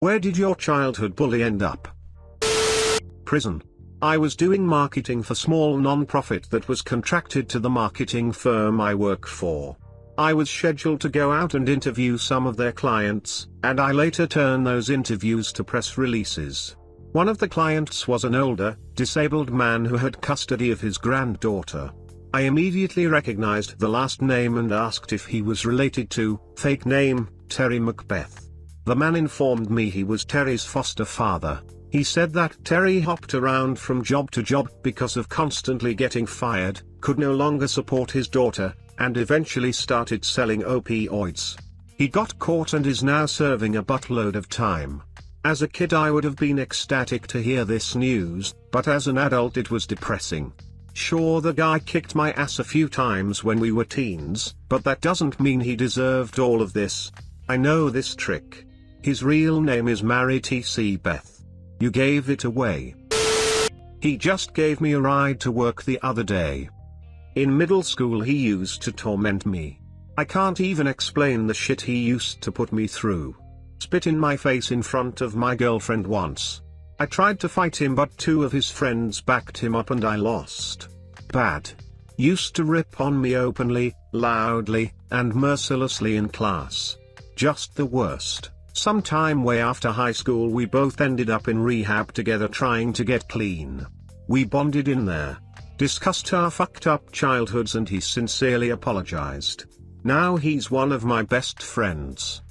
Where did your childhood bully end up? Prison. I was doing marketing for small non-profit that was contracted to the marketing firm I work for. I was scheduled to go out and interview some of their clients, and I later turned those interviews to press releases. One of the clients was an older, disabled man who had custody of his granddaughter. I immediately recognized the last name and asked if he was related to, fake name, Terry Macbeth. The man informed me he was Terry's foster father. He said that Terry hopped around from job to job because of constantly getting fired, could no longer support his daughter, and eventually started selling opioids. He got caught and is now serving a buttload of time. As a kid I would have been ecstatic to hear this news, but as an adult it was depressing. Sure, the guy kicked my ass a few times when we were teens, but that doesn't mean he deserved all of this. I know this trick. His real name is Mary T.C. Beth. You gave it away. He just gave me a ride to work the other day. In middle school he used to torment me. I can't even explain the shit he used to put me through. Spit in my face in front of my girlfriend once. I tried to fight him but two of his friends backed him up and I lost. Bad. Used to rip on me openly, loudly, and mercilessly in class. Just the worst. Sometime way after high school we both ended up in rehab together trying to get clean. We bonded in there. Discussed our fucked up childhoods and he sincerely apologized. Now he's one of my best friends.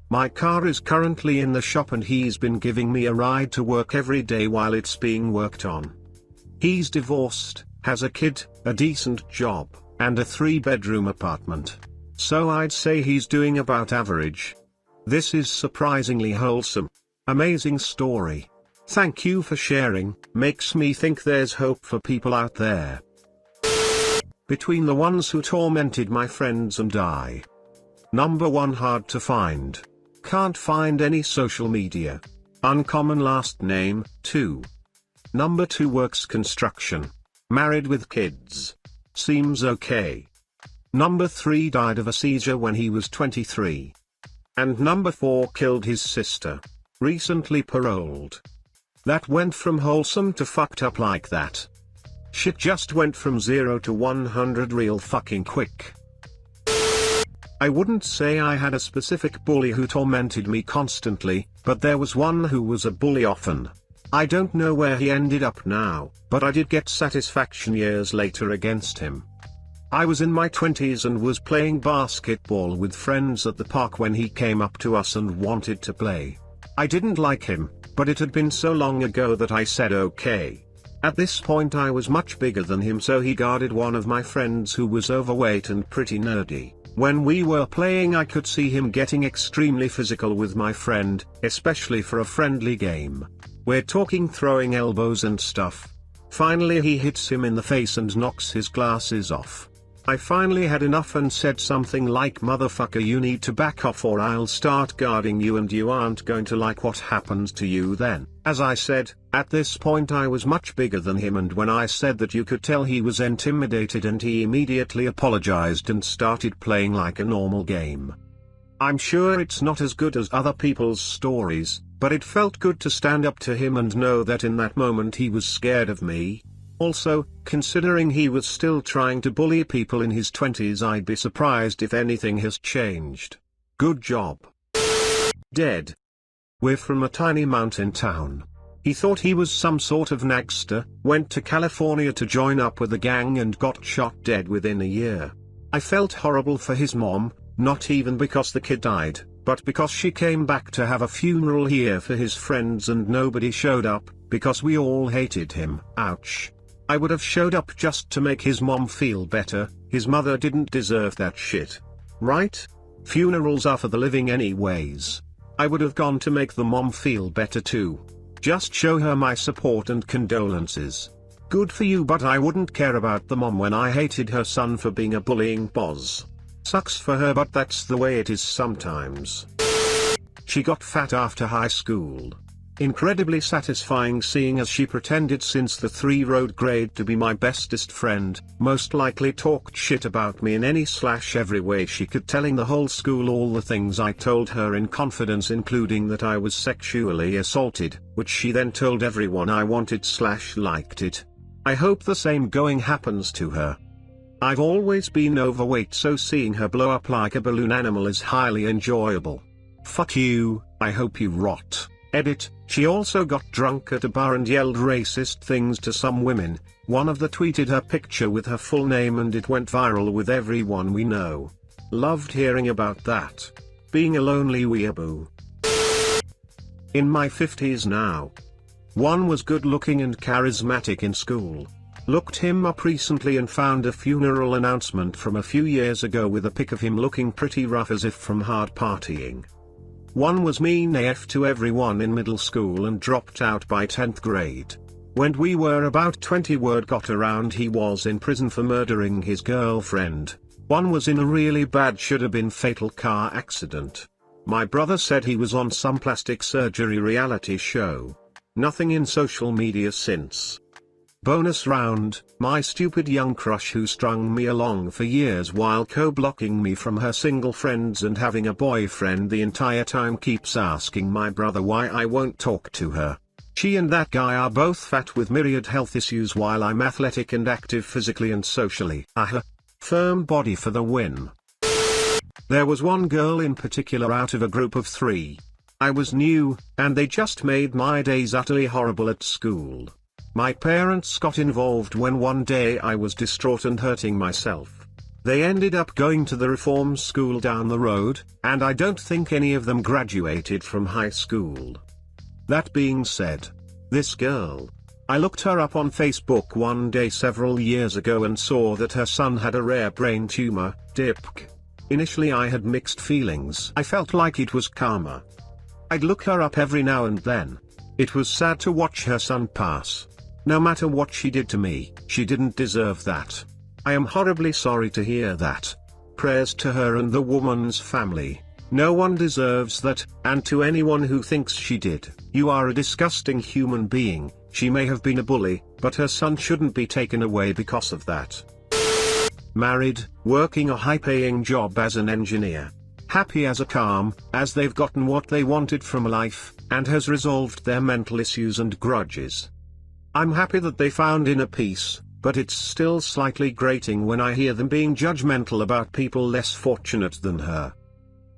My car is currently in the shop and he's been giving me a ride to work every day while it's being worked on. He's divorced, has a kid, a decent job, and a 3-bedroom apartment. So I'd say he's doing about average. This is surprisingly wholesome. Amazing story. Thank you for sharing, makes me think there's hope for people out there. Between the ones who tormented my friends and I. Number 1, hard to find. Can't find any social media. Uncommon last name, 2. Number 2, works construction. Married with kids. Seems okay. Number 3, died of a seizure when he was 23. And number 4, killed his sister. Recently paroled. That went from wholesome to fucked up like that. Shit just went from 0 to 100 real fucking quick. I wouldn't say I had a specific bully who tormented me constantly, but there was one who was a bully often. I don't know where he ended up now, but I did get satisfaction years later against him. I was in my 20s and was playing basketball with friends at the park when he came up to us and wanted to play. I didn't like him, but it had been so long ago that I said okay. At this point I was much bigger than him, so he guarded one of my friends who was overweight and pretty nerdy. When we were playing I could see him getting extremely physical with my friend, especially for a friendly game. We're talking throwing elbows and stuff. Finally he hits him in the face and knocks his glasses off. I finally had enough and said something like, "Motherfucker, you need to back off or I'll start guarding you and you aren't going to like what happens to you then." As I said, at this point I was much bigger than him, and when I said that, you could tell he was intimidated and he immediately apologized and started playing like a normal game. I'm sure it's not as good as other people's stories, but it felt good to stand up to him and know that in that moment he was scared of me. Also, considering he was still trying to bully people in his 20s, I'd be surprised if anything has changed. Good job. Dead. We're from a tiny mountain town. He thought he was some sort of nagster, went to California to join up with a gang and got shot dead within a year. I felt horrible for his mom, not even because the kid died, but because she came back to have a funeral here for his friends and nobody showed up, because we all hated him. Ouch. I would have showed up just to make his mom feel better. His mother didn't deserve that shit. Right? Funerals are for the living anyways. I would have gone to make the mom feel better too. Just show her my support and condolences. Good for you, but I wouldn't care about the mom when I hated her son for being a bullying boss. Sucks for her, but that's the way it is sometimes. She got fat after high school. Incredibly satisfying seeing as she pretended since the 3-road grade to be my bestest friend, most likely talked shit about me in any/every way she could, telling the whole school all the things I told her in confidence, including that I was sexually assaulted, which she then told everyone I wanted/liked it. I hope the same going happens to her. I've always been overweight, so seeing her blow up like a balloon animal is highly enjoyable. Fuck you, I hope you rot. Edit, she also got drunk at a bar and yelled racist things to some women. One of them tweeted her picture with her full name and it went viral with everyone we know. Loved hearing about that. Being a lonely weeaboo. In my 50s now. One was good looking and charismatic in school. Looked him up recently and found a funeral announcement from a few years ago with a pic of him looking pretty rough as if from hard partying. One was mean AF to everyone in middle school and dropped out by 10th grade. When we were about 20, word got around he was in prison for murdering his girlfriend. One was in a really bad, should have been fatal car accident. My brother said he was on some plastic surgery reality show. Nothing in social media since. Bonus round, my stupid young crush who strung me along for years while co-blocking me from her single friends and having a boyfriend the entire time keeps asking my brother why I won't talk to her. She and that guy are both fat with myriad health issues while I'm athletic and active physically and socially. Firm body for the win. There was one girl in particular out of a group of 3. I was new, and they just made my days utterly horrible at school. My parents got involved when one day I was distraught and hurting myself. They ended up going to the reform school down the road, and I don't think any of them graduated from high school. That being said, this girl, I looked her up on Facebook one day several years ago and saw that her son had a rare brain tumor, DIPK. Initially I had mixed feelings. I felt like it was karma. I'd look her up every now and then. It was sad to watch her son pass. No matter what she did to me, she didn't deserve that. I am horribly sorry to hear that. Prayers to her and the woman's family. No one deserves that, and to anyone who thinks she did, you are a disgusting human being. She may have been a bully, but her son shouldn't be taken away because of that. Married, working a high-paying job as an engineer. Happy as a calm, as they've gotten what they wanted from life, and has resolved their mental issues and grudges. I'm happy that they found inner peace, but it's still slightly grating when I hear them being judgmental about people less fortunate than her.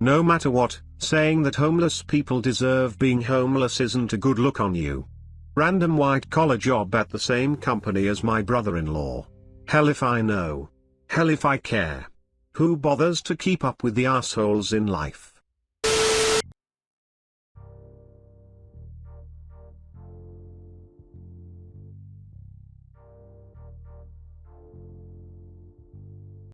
No matter what, saying that homeless people deserve being homeless isn't a good look on you. Random white-collar job at the same company as my brother-in-law. Hell if I know. Hell if I care. Who bothers to keep up with the assholes in life?